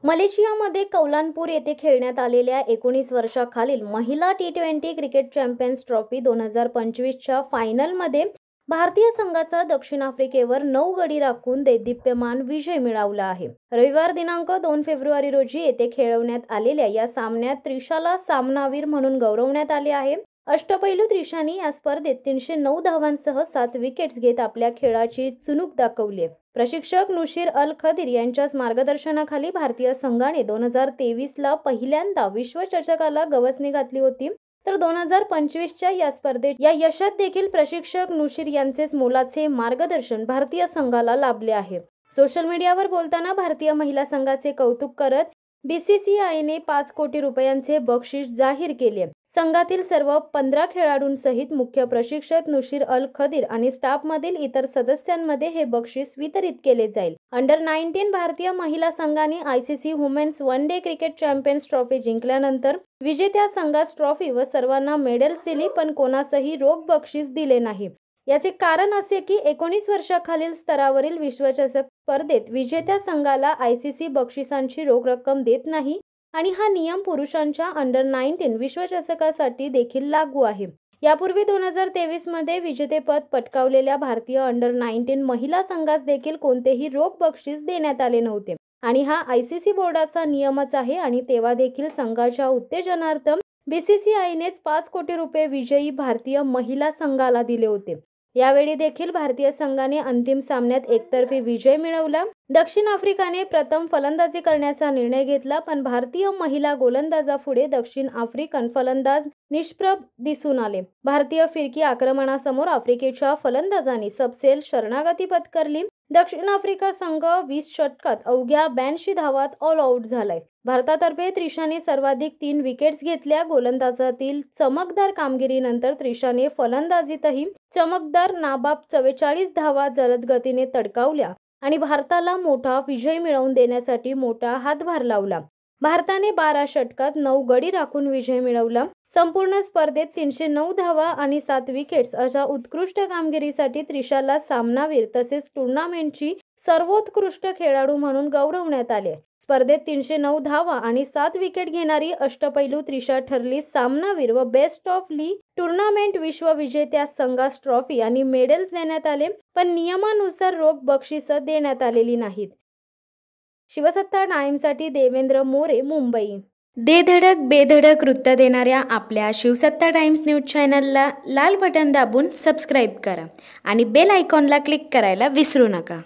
मलेशियामध्ये कौलालंपूर येथे खेळण्यात आलेल्या 19 वर्षाखालील महिला टी20 क्रिकेट चॅम्पियन्स ट्रॉफी 2025च्या फायनलमध्ये भारतीय संघाचा दक्षिण आफ्रिकेवर 9 गडी राखून देदीप्यमान विजय मिळवला आहे. रविवार दिनांक 2 फेब्रुवारी रोजी येथे खेळवण्यात आलेल्या या सामन्यात त्रिशाला सामनावीर म्हणून गौरवण्यात आले आहे. अष्टपैलू त्रिशाने या स्पर्धेत 309 धावांसह 7 विकेट्स घेत आपल्या खेळाची चुणूक दाखवली. प्रशिक्षक नुशीर अल खदीर यांच्याच मार्गदर्शनाखाली भारतीय संघाने 2023ला पहिल्यांदा विश्वचषकाला गवसणी घातली होती. तर 2025च्या या स्पर्धेत या यशात देखील प्रशिक्षक नुशीर यांचेच मोलाचे मार्गदर्शन भारतीय संघाला लाभले आहे. सोशल मीडियावर बोलताना भारतीय महिला संघाचे कौतुक करत बीसीसीआयने 5 कोटी रुपयांचे बक्षीस जाहीर केले. संघातील सर्व 15 खेळाडूंसहित मुख्य प्रशिक्षक नुशीर अल खदीर आणि स्टाफमधील इतर सदस्यांमध्ये हे बक्षीस वितरित केले जाईल. अंडर-19 भारतीय महिला संघाने ICC women's one day cricket champions trophy जिंकल्यानंतर विजेत्या संघास ट्रॉफी व सर्वांना मेडल्स दिली, पण कोणासही रोख बक्षीस दिले नाही. याचे कारण असे की 19 वर्षाखालील स्तरावरील विश्वचषक स्पर्धेत विजेत्या संघाला आयसीसी बक्षिसांची रोख रक्कम देत नाही आणि हा नियम पुरुषांच्या अंडर-19 विश्वचषकासाठी देखील लागू आहे. यापूर्वी 2023 मध्ये विजेतेपद पटकावलेल्या भारतीय अंडर-19 महिला संघास देखील कोणतेही रोख बक्षीस देण्यात आले नव्हते आणि हा आयसीसी बोर्डाचा नियमच आहे आणि तेव्हा देखील संघाच्या उत्तेजनार्थ बीसीसीआयनेच 5 कोटी रुपये विजयी भारतीय महिला संघाला दिले होते. यावेळी देखील भारतीय संघाने अंतिम सामन्यात एकतर्फी विजय मिळवला. दक्षिण आफ्रिकाने प्रथम फलंदाजी करण्याचा निर्णय घेतला, पण भारतीय महिला गोलंदाजापुढे दक्षिण आफ्रिकन फलंदाज निष्प्रभ दिसून आले. भारतीय फिरकी आक्रमणासमोर आफ्रिकेच्या फलंदाजांनी सपशेल शरणागती पत्करली. दक्षिण आफ्रिका संघ 20 षटकात अवघ्या 82 धावात ऑल आउट झालाय. भारतातर्फे त्रिशाने सर्वाधिक 3 विकेट्स घेतल्या. गोलंदाजातील चमकदार कामगिरीनंतर त्रिशाने फलंदाजीतही चमकदार नाबाद 44 धावा जलद गतीने तडकावल्या आणि भारताला मोठा विजय मिळवून देण्यासाठी मोठा हातभार लावला. भारताने 12 षटकात 9 गडी राखून विजय मिळवला. संपूर्ण स्पर्धेत 309 धावा आणि 7 विकेट्स अशा उत्कृष्ट कामगिरीसाठी त्रिशाला सामनावीर तसेच टुर्नामेंटची सर्वोत्कृष्ट खेळाडू म्हणून गौरवण्यात आले. स्पर्धेत 309 धावा आणि 7 विकेट घेणारी अष्टपैलू त्रिशा ठरली सामनावीर व बेस्ट ऑफ ली टुर्नामेंट विश्वविजेत्या संघास ट्रॉफी आणि मेडल्स देण्यात आले, पण नियमानुसार रोख बक्षीस देण्यात आलेली नाहीत. शिवसत्ता टाइम्ससाठी देवेंद्र मोरे, मुंबई. दे धडक बेधडक वृत्त देणाऱ्या आपल्या शिवसत्ता टाइम्स न्यूज चॅनलला लाल बटन दाबून सबस्क्राईब करा आणि बेल आयकॉनला क्लिक करायला विसरू नका.